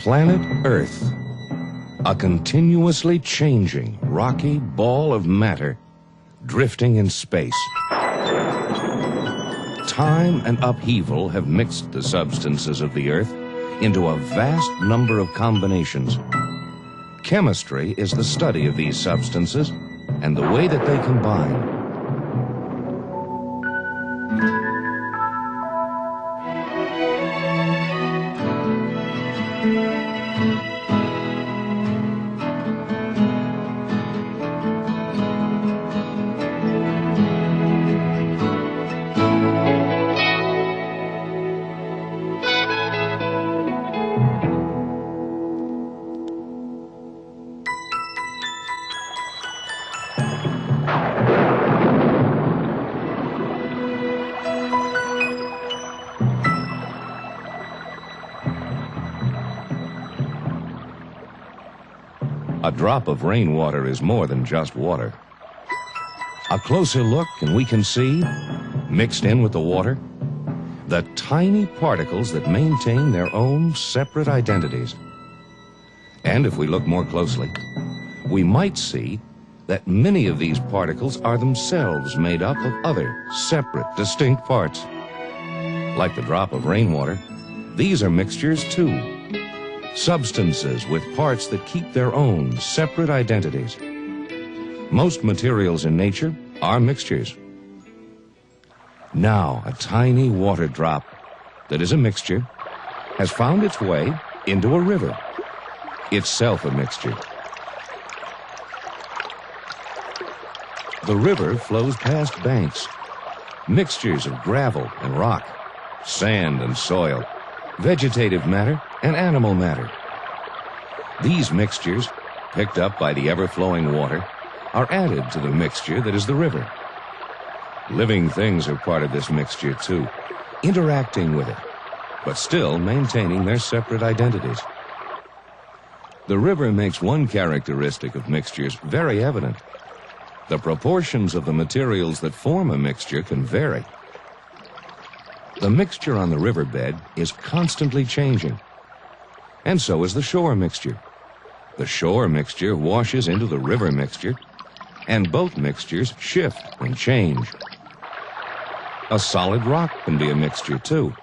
Planet Earth, a continuously changing, rocky ball of matter drifting in space. Time and upheaval have mixed the substances of the Earth into a vast number of combinations. Chemistry is the study of these substances and the way that they combine. A drop of rainwater is more than just water. A closer look and we can see, mixed in with the water, the tiny particles that maintain their own separate identities. And if we look more closely, we might see that many of these particles are themselves made up of other, separate, distinct parts. Like the drop of rainwater, these are mixtures too. Substances with parts that keep their own separate identities. Most materials in nature are mixtures. Now, a tiny water drop that is a mixture has found its way into a river, itself a mixture. The river flows past banks, mixtures of gravel and rock, sand and soil, vegetative matter and animal matter. These mixtures, picked up by the ever-flowing water, are added to the mixture that is the river. Living things are part of this mixture too, interacting with it, but still maintaining their separate identities. The river makes one characteristic of mixtures very evident. The proportions of the materials that form a mixture can vary. The mixture on the riverbed is constantly changing, and so is the shore mixture. The shore mixture washes into the river mixture, and both mixtures shift and change. A solid rock can be a mixture too.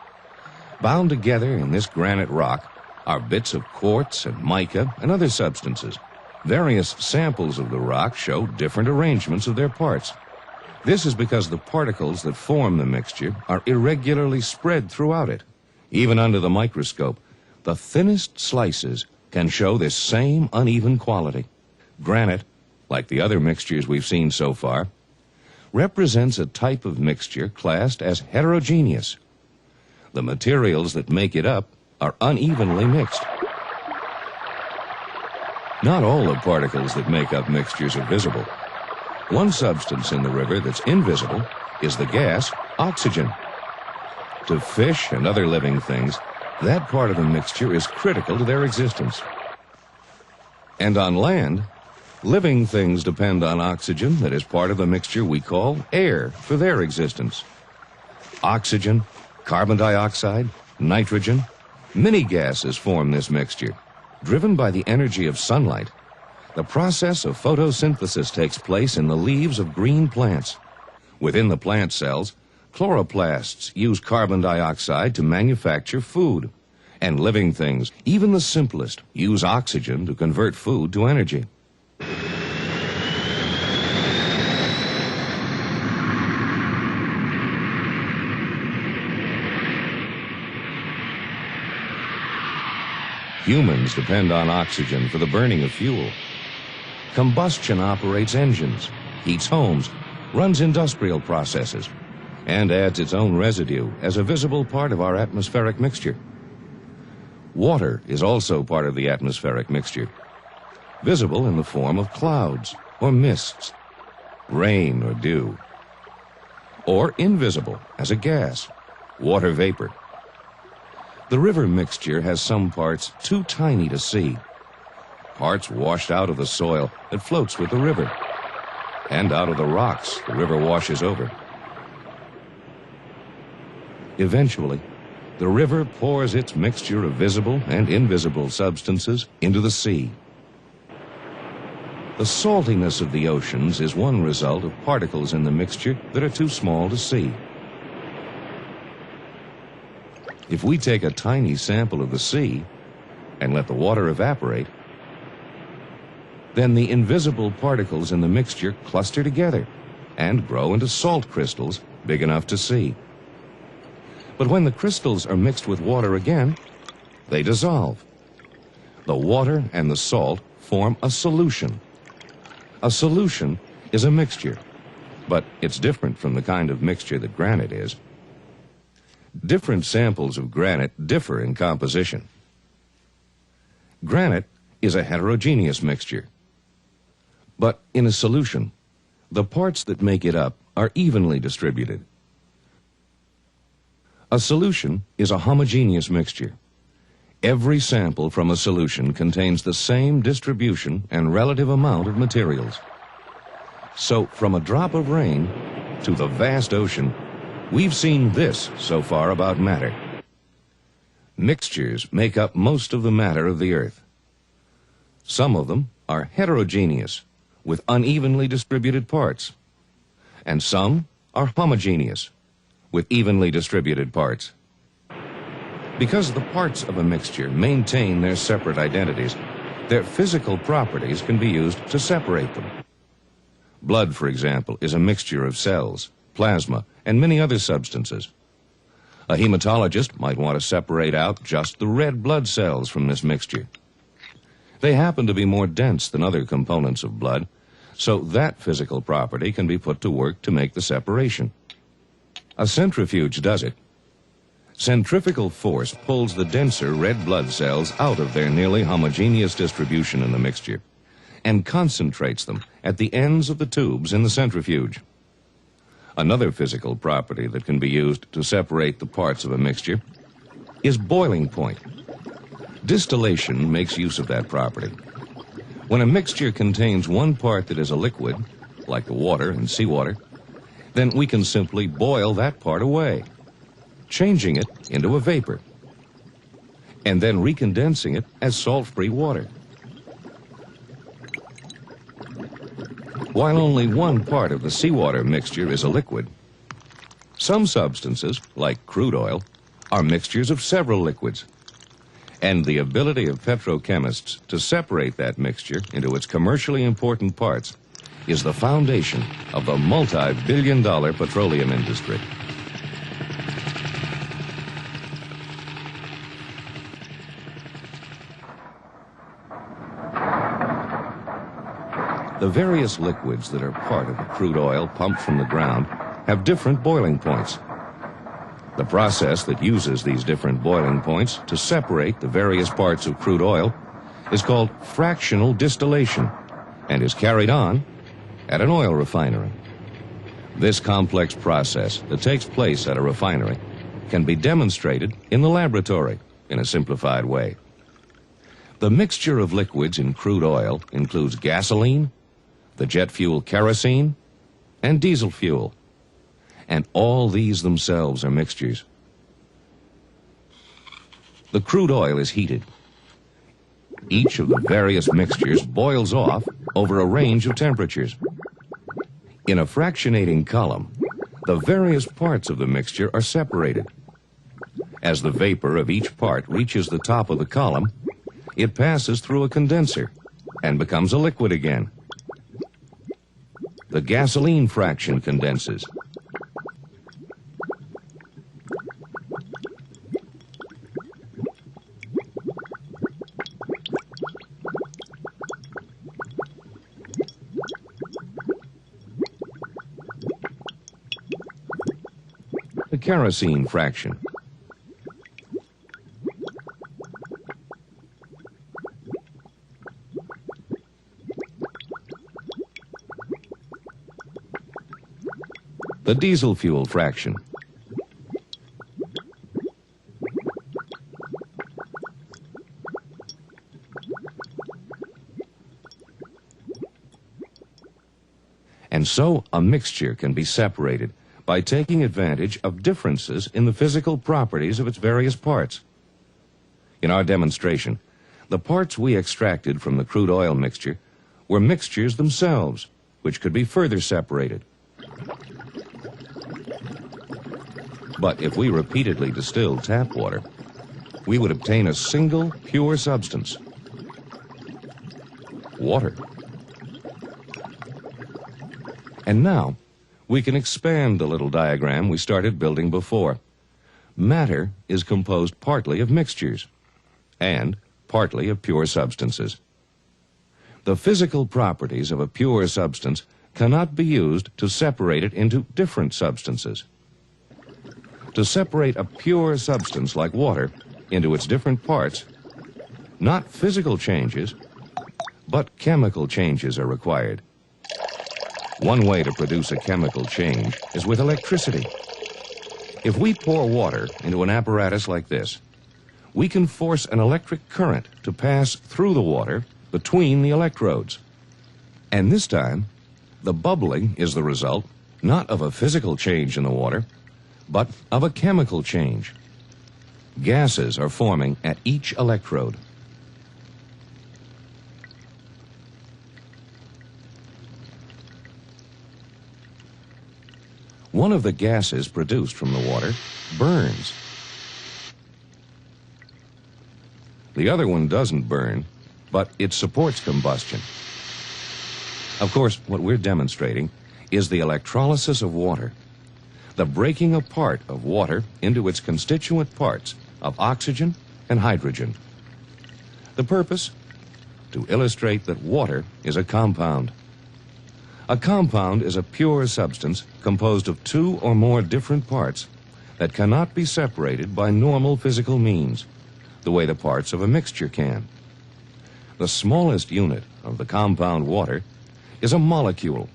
Bound together in this granite rock are bits of quartz and mica and other substances. Various samples of the rock show different arrangements of their parts. This is because the particles that form the mixture are irregularly spread throughout it. Even under the microscope, the thinnest slices can show this same uneven quality. Granite, like the other mixtures we've seen so far, represents a type of mixture classed as heterogeneous. The materials that make it up are unevenly mixed. Not all the particles that make up mixtures are visible. One substance in the river that's invisible is the gas oxygen. To fish and other living things, that part of the mixture is critical to their existence. And on land, living things depend on oxygen that is part of the mixture we call air for their existence. Oxygen, carbon dioxide, nitrogen, many gases form this mixture. Driven by the energy of sunlight, the process of photosynthesis takes place in the leaves of green plants. Within the plant cells, chloroplasts use carbon dioxide to manufacture food. And living things, even the simplest, use oxygen to convert food to energy. Humans depend on oxygen for the burning of fuel. Combustion operates engines, heats homes, runs industrial processes, and adds its own residue as a visible part of our atmospheric mixture. Water is also part of the atmospheric mixture, visible in the form of clouds or mists, rain or dew, or invisible as a gas, water vapor. The river mixture has some parts too tiny to see, parts washed out of the soil that floats with the river, and out of the rocks the river washes over. Eventually, The river pours its mixture of visible and invisible substances into the sea. The saltiness of the oceans is one result of particles in the mixture that are too small to see. If we take a tiny sample of the sea and let the water evaporate, then the invisible particles in the mixture cluster together and grow into salt crystals big enough to see. But when the crystals are mixed with water again, they dissolve. The water and the salt form a solution. A solution is a mixture, but it's different from the kind of mixture that granite is. Different samples of granite differ in composition. Granite is a heterogeneous mixture. But in a solution, the parts that make it up are evenly distributed. A solution is a homogeneous mixture. Every sample from a solution contains the same distribution and relative amount of materials. So from a drop of rain to the vast ocean, we've seen this so far about matter. Mixtures make up most of the matter of the earth. Some of them are heterogeneous, with unevenly distributed parts, and some are homogeneous, with evenly distributed parts. Because the parts of a mixture maintain their separate identities, their physical properties can be used to separate them. Blood, for example, is a mixture of cells, plasma, and many other substances. A hematologist might want to separate out just the red blood cells from this mixture. They happen to be more dense than other components of blood, so that physical property can be put to work to make the separation. A centrifuge does it. Centrifugal force pulls the denser red blood cells out of their nearly homogeneous distribution in the mixture and concentrates them at the ends of the tubes in the centrifuge. Another physical property that can be used to separate the parts of a mixture is boiling point. Distillation makes use of that property. When a mixture contains one part that is a liquid, like the water and seawater, then we can simply boil that part away, changing it into a vapor, and then recondensing it as salt-free water. While only one part of the seawater mixture is a liquid, some substances, like crude oil, are mixtures of several liquids. And the ability of petrochemists to separate that mixture into its commercially important parts is the foundation of the multi-billion-dollar petroleum industry. The various liquids that are part of the crude oil pumped from the ground have different boiling points. The process that uses these different boiling points to separate the various parts of crude oil is called fractional distillation and is carried on at an oil refinery. This complex process that takes place at a refinery can be demonstrated in the laboratory in a simplified way. The mixture of liquids in crude oil includes gasoline, the jet fuel kerosene, and diesel fuel. And all these themselves are mixtures. The crude oil is heated. Each of the various mixtures boils off over a range of temperatures. In a fractionating column, the various parts of the mixture are separated. As the vapor of each part reaches the top of the column, it passes through a condenser and becomes a liquid again. The gasoline fraction condenses. The kerosene fraction. The diesel fuel fraction. And so a mixture can be separated by taking advantage of differences in the physical properties of its various parts. In our demonstration, the parts we extracted from the crude oil mixture were mixtures themselves, which could be further separated. But if we repeatedly distilled tap water, we would obtain a single pure substance: water. And now, we can expand the little diagram we started building before. Matter is composed partly of mixtures and partly of pure substances. The physical properties of a pure substance cannot be used to separate it into different substances. To separate a pure substance like water into its different parts, not physical changes, but chemical changes are required. One way to produce a chemical change is with electricity. If we pour water into an apparatus like this, we can force an electric current to pass through the water between the electrodes. And this time, the bubbling is the result not of a physical change in the water, but of a chemical change. Gases are forming at each electrode. One of the gases produced from the water burns. The other one doesn't burn, but it supports combustion. Of course, what we're demonstrating is the electrolysis of water, the breaking apart of water into its constituent parts of oxygen and hydrogen. The purpose? To illustrate that water is a compound. A compound is a pure substance composed of two or more different parts that cannot be separated by normal physical means, the way the parts of a mixture can. The smallest unit of the compound water is a molecule.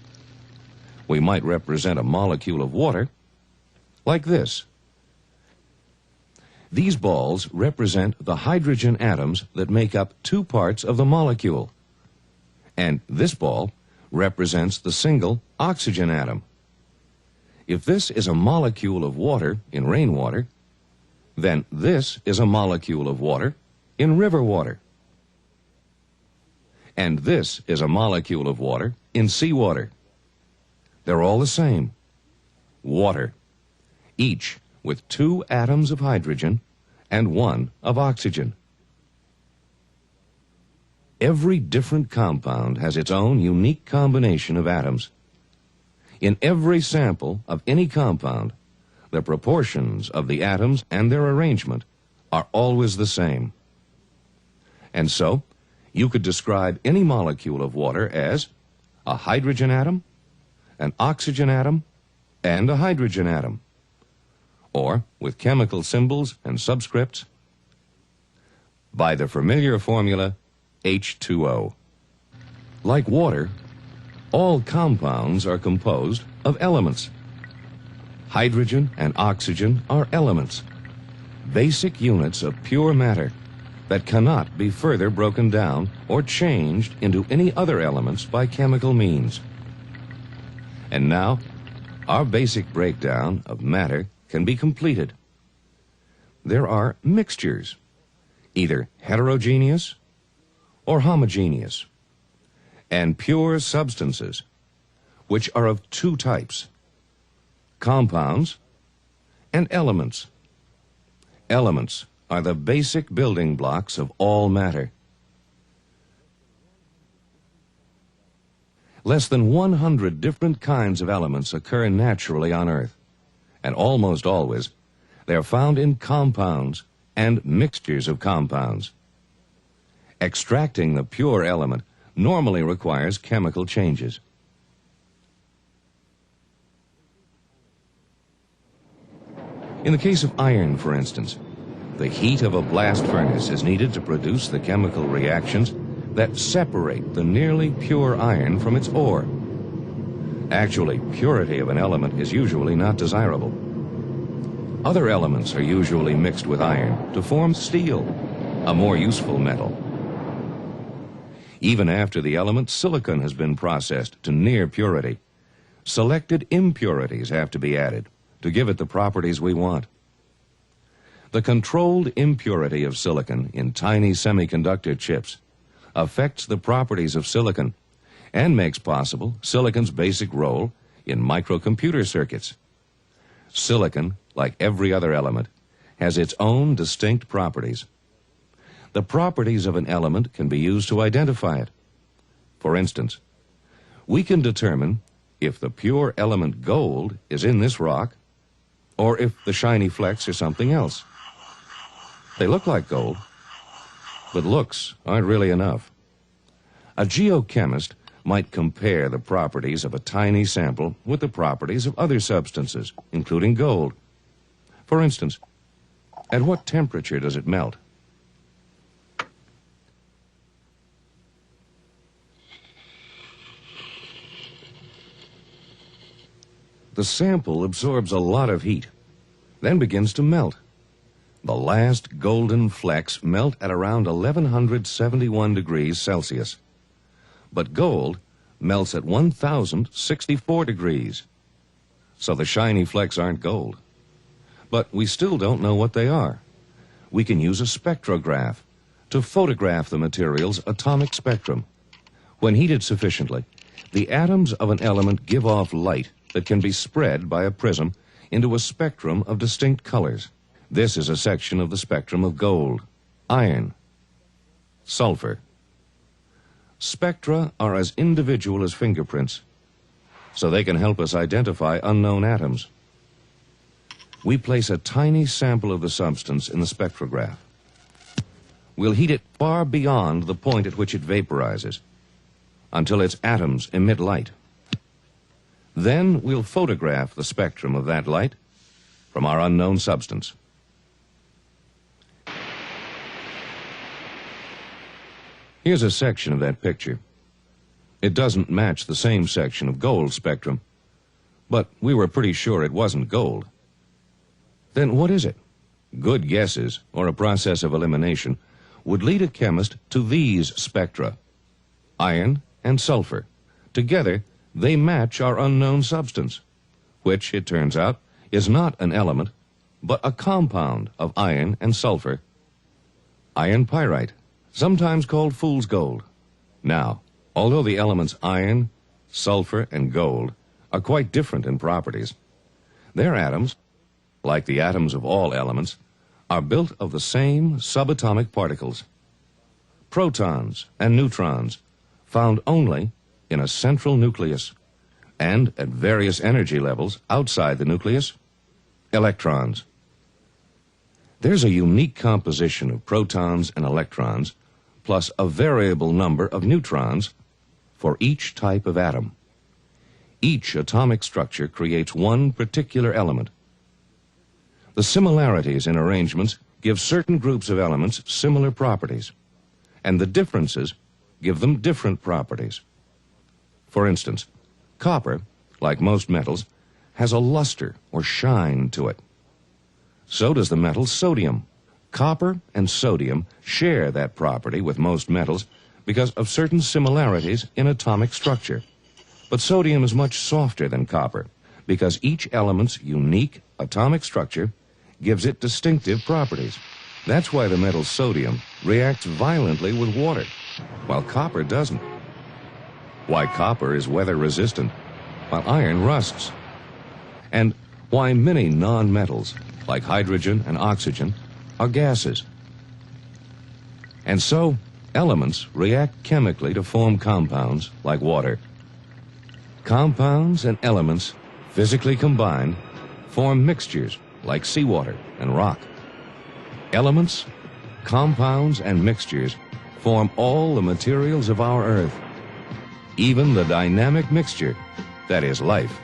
We might represent a molecule of water like this. These balls represent the hydrogen atoms that make up two parts of the molecule, and this ball represents the single oxygen atom. If this is a molecule of water in rainwater, then this is a molecule of water in river water. And this is a molecule of water in seawater. They're all the same: water, each with two atoms of hydrogen and one of oxygen. Every different compound has its own unique combination of atoms. In every sample of any compound, the proportions of the atoms and their arrangement are always the same. And so, you could describe any molecule of water as a hydrogen atom, an oxygen atom, and a hydrogen atom. Or, with chemical symbols and subscripts, by the familiar formula H2O. Like water, all compounds are composed of elements. Hydrogen and oxygen are elements, basic units of pure matter that cannot be further broken down or changed into any other elements by chemical means. And now, our basic breakdown of matter can be completed. There are mixtures, either heterogeneous or homogeneous, and pure substances, which are of two types: compounds and elements. Elements are the basic building blocks of all matter. Less than 100 different kinds of elements occur naturally on Earth, and almost always they are found in compounds and mixtures of compounds. Extracting the pure element normally requires chemical changes. In the case of iron, for instance, the heat of a blast furnace is needed to produce the chemical reactions that separate the nearly pure iron from its ore. Actually, purity of an element is usually not desirable. Other elements are usually mixed with iron to form steel, a more useful metal. Even after the element silicon has been processed to near purity, selected impurities have to be added to give it the properties we want. The controlled impurity of silicon in tiny semiconductor chips affects the properties of silicon and makes possible silicon's basic role in microcomputer circuits. Silicon, like every other element, has its own distinct properties. The properties of an element can be used to identify it. For instance, we can determine if the pure element gold is in this rock or if the shiny flecks are something else. They look like gold, but looks aren't really enough. A geochemist might compare the properties of a tiny sample with the properties of other substances, including gold. For instance, at what temperature does it melt? The sample absorbs a lot of heat, then begins to melt. The last golden flecks melt at around 1171 degrees Celsius. But gold melts at 1064 degrees. So the shiny flecks aren't gold. But we still don't know what they are. We can use a spectrograph to photograph the material's atomic spectrum. When heated sufficiently, the atoms of an element give off light that can be spread by a prism into a spectrum of distinct colors. This is a section of the spectrum of gold, iron, sulfur. Spectra are as individual as fingerprints, so they can help us identify unknown atoms. We place a tiny sample of the substance in the spectrograph. We'll heat it far beyond the point at which it vaporizes, until its atoms emit light. Then we'll photograph the spectrum of that light from our unknown substance. Here's a section of that picture. It doesn't match the same section of gold spectrum, but we were pretty sure it wasn't gold. Then what is it? Good guesses, or a process of elimination, would lead a chemist to these spectra: iron and sulfur. Together, they match our unknown substance, which, it turns out, is not an element, but a compound of iron and sulfur. Iron pyrite, sometimes called fool's gold. Now, although the elements iron, sulfur, and gold are quite different in properties, their atoms, like the atoms of all elements, are built of the same subatomic particles, protons and neutrons, found only in a central nucleus, and at various energy levels outside the nucleus, electrons. There's a unique composition of protons and electrons, plus a variable number of neutrons for each type of atom. Each atomic structure creates one particular element. The similarities in arrangements give certain groups of elements similar properties, and the differences give them different properties. For instance, copper, like most metals, has a luster or shine to it. So does the metal sodium. Copper and sodium share that property with most metals because of certain similarities in atomic structure. But sodium is much softer than copper because each element's unique atomic structure gives it distinctive properties. That's why the metal sodium reacts violently with water, while copper doesn't. Why copper is weather resistant, while iron rusts. And why many non-metals, like hydrogen and oxygen, are gases. And so, elements react chemically to form compounds like water. Compounds and elements, physically combined, form mixtures like seawater and rock. Elements, compounds, and mixtures form all the materials of our Earth, even the dynamic mixture that is life.